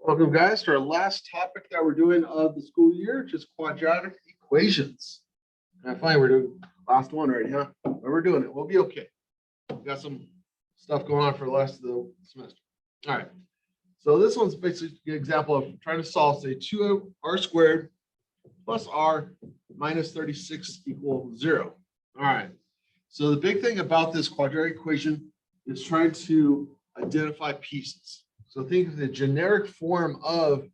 Welcome, guys, to our last topic that we're doing of the school year, which is quadratic equations. And I find we're doing last one already, huh? But we're doing it. We'll be okay. We've got some stuff going on for the rest of the semester. All right. So this one's basically an example of trying to solve, say, 2r squared plus r minus 36 equals 0. All right. So the big thing about this quadratic equation is trying to identify pieces. So think of the generic form of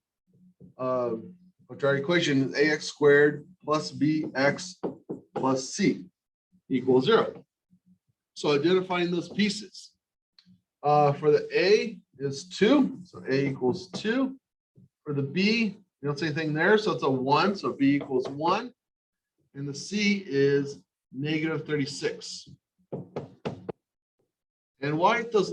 quadratic equation is ax squared plus bx plus c equals 0. So identifying those pieces. For the a is 2, so a equals 2. For the b, you don't say anything there, so it's a 1, so b equals 1. And the c is negative 36. And why those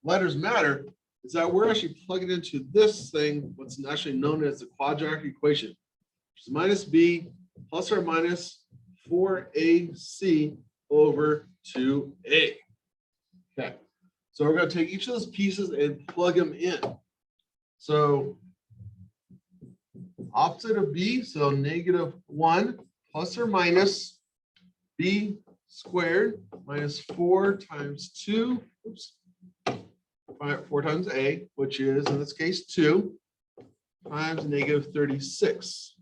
letters matter is that we're actually plugging into this thing, what's actually known as the quadratic equation, which is minus b plus or minus 4ac over 2a. Okay, so we're going to take each of those pieces and plug them in. So opposite of b, so negative 1 plus or minus b squared minus 4 times 2, 4 times a, which is in this case 2, times negative 36,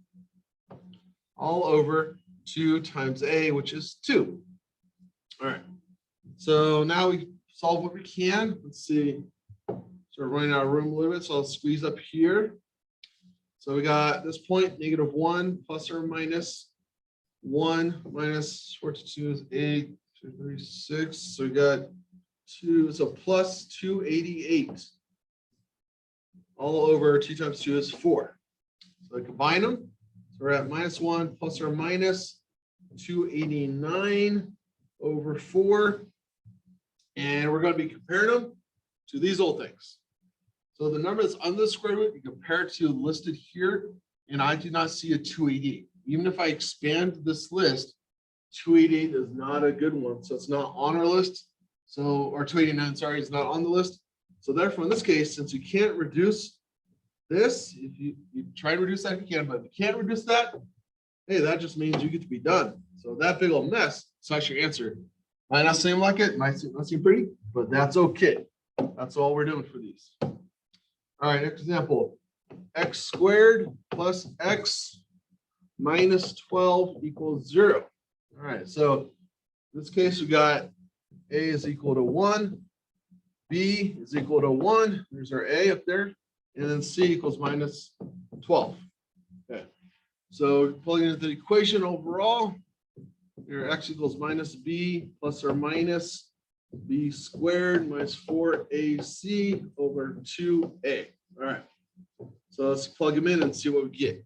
all over 2 times a, which is 2. All right. So now we solve what we can. Let's see. So we're running out of room a little bit, so I'll squeeze up here. So we got this point, negative 1 plus or minus 1 minus 42 is 8, 36. So we got 2, so plus 288 all over 2 times 2 is 4. So I combine them. So we're at minus 1 plus or minus 289 over 4. And we're going to be comparing them to these old things. So the number that's under the square root, you compare it to listed here, and I do not see a 288. Even if I expand this list, 288 is not a good one. So it's not on our list. So, or 289, sorry, is not on the list. So therefore, in this case, since you can't reduce this, if you try to reduce that if you can, but if you can't reduce that, hey, that just means you get to be done. So that big old mess, so that's your answer. Might not seem like it, might not seem pretty, but that's okay. That's all we're doing for these. All right, next example, x squared plus x minus 12 equals 0. All right, so in this case, we got a is equal to 1, b is equal to 1, there's our a up there, and then c equals minus 12. Okay, so plugging into the equation overall, your x equals minus b plus or minus b squared minus 4ac over 2a. All right, so let's plug them in and see what we get.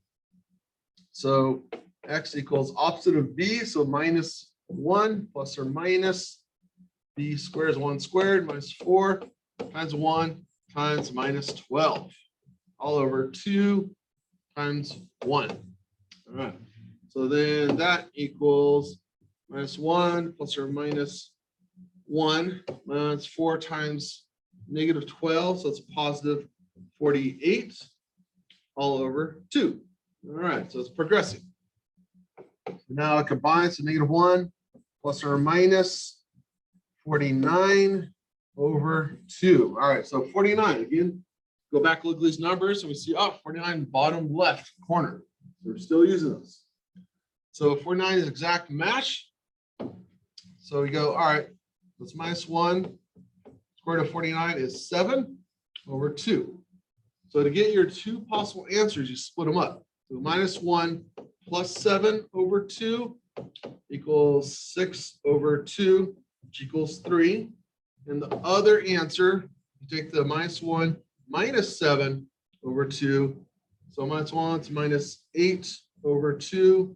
So x equals opposite of b, so minus 1 plus or minus b squared is 1 squared minus 4 times 1 times minus 12 all over 2 times 1. All right. So then that equals minus 1 plus or minus 1 minus 4 times negative 12. So it's positive 48 all over 2. All right. So it's progressing. Now it combines to negative 1 plus or minus 49 over 2. All right, so 49, again, go back, look at these numbers, and we see, 49 bottom left corner. We're still using those. So 49 is exact match. So we go, all right, that's minus 1. Square root of 49 is 7 over 2. So to get your two possible answers, you split them up. So minus 1 plus 7 over 2 equals 6 over 2, which equals 3. And the other answer, you take the minus 1 minus 7 over 2. So minus 1 is minus 8 over 2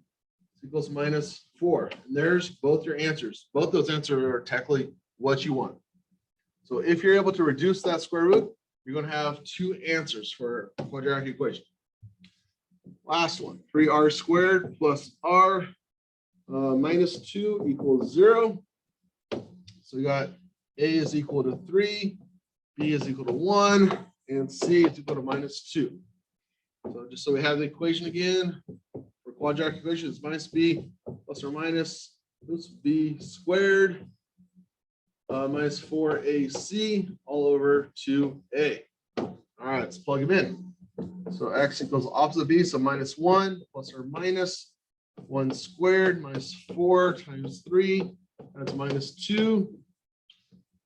equals minus 4. And there's both your answers. Both those answers are technically what you want. So if you're able to reduce that square root, you're going to have two answers for a quadratic equation. Last one, 3r squared plus r minus 2 equals 0. So we got a is equal to 3, b is equal to 1, and c is equal to -2. So just so we have the equation again, for quadratic equation, it's minus b plus or minus b squared minus 4ac all over 2a. All right, let's plug them in. So x equals opposite b, so -1 plus or minus 1 squared minus 4 times 3, that's -2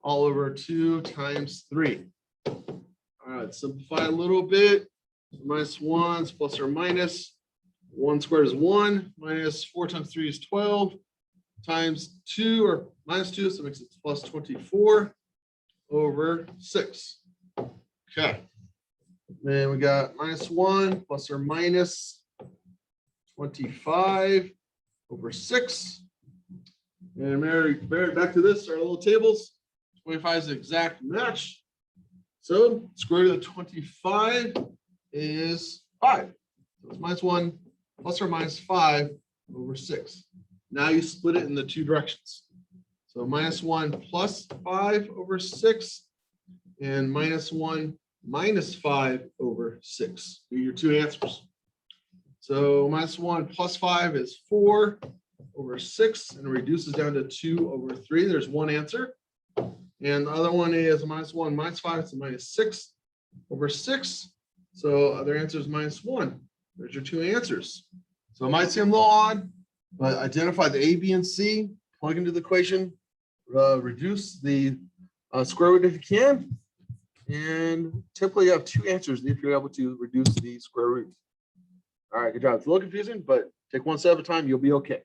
all over 2 times 3. All right, simplify a little bit. -1 plus or minus 1 squared is 1, minus 4 times 3 is 12, times 2 or -2, so it makes it plus 24 over 6. Okay. Then we got -1 plus or minus 25 over 6. And Mary, back to this, our little tables. 25 is the exact match. So square root of 25 is 5. So it's -1 plus or minus 5 over 6. Now you split it in the two directions. So -1 plus 5 over 6 and -1 minus 5 over 6. These are your two answers. So -1 plus 5 is 4 over 6 and reduces down to 2 over 3. There's one answer. And the other one is -1 minus 5, it's a -6 over 6. So other answer is -1. There's your two answers. So it might seem a little odd, but identify the A, B, and C, plug into the equation, reduce the square root if you can. And typically you have two answers if you're able to reduce the square root. All right, good job. It's a little confusing, but take one step at a time, you'll be okay.